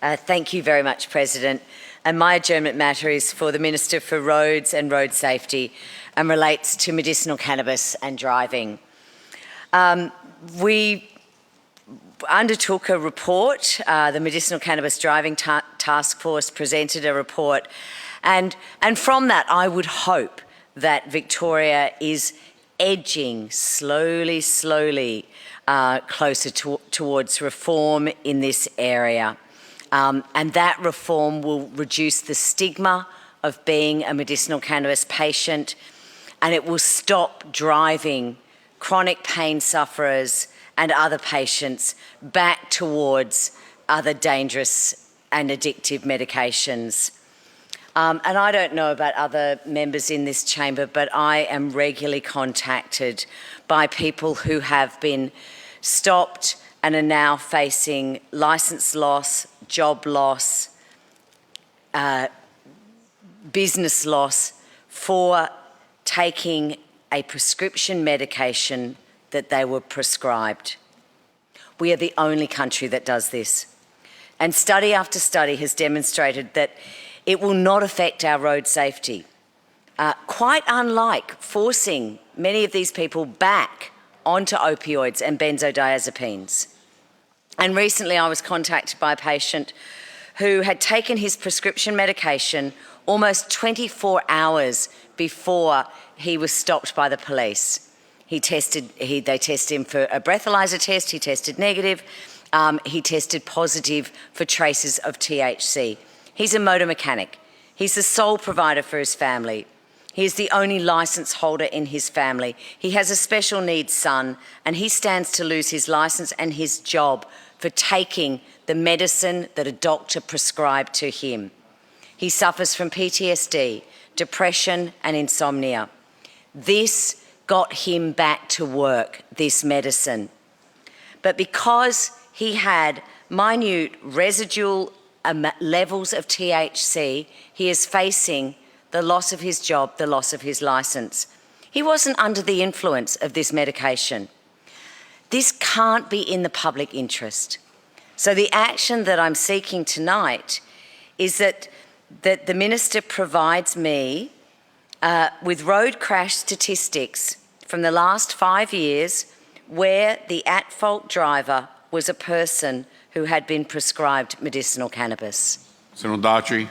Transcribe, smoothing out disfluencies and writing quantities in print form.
Thank you very much, President. And my adjournment matter is for the Minister for Roads and Road Safety and relates to medicinal cannabis and driving. We undertook a report. The Medicinal Cannabis Driving Task Force presented a report. And from that, I would hope that Victoria is edging slowly closer towards reform in this area. And that reform will reduce the stigma of being a medicinal cannabis patient, and it will stop driving chronic pain sufferers and other patients back towards other dangerous and addictive medications. And I don't know about other members in this chamber, but I am regularly contacted by people who have been stopped and are now facing licence loss, job loss, business loss for taking a prescription medication that they were prescribed. We are the only country that does this. And study after study has demonstrated that it will not affect our road safety, quite unlike forcing many of these people back onto opioids and benzodiazepines. And recently I was contacted by a patient who had taken his prescription medication almost 24 hours before he was stopped by the police. They tested him for a breathalyzer test, he tested negative, he tested positive for traces of THC. He's a motor mechanic. He's the sole provider for his family. He is the only licence holder in his family. He has a special needs son, and he stands to lose his licence and his job for taking the medicine that a doctor prescribed to him. He suffers from PTSD, depression and insomnia. This got him back to work, this medicine. But because he had minute residual levels of THC, he is facing the loss of his job, the loss of his licence. He wasn't under the influence of this medication. This can't be in the public interest. So the action that I'm seeking tonight is that the Minister provides me with road crash statistics from the last 5 years where the at-fault driver was a person who had been prescribed medicinal cannabis. Senator Daughtry.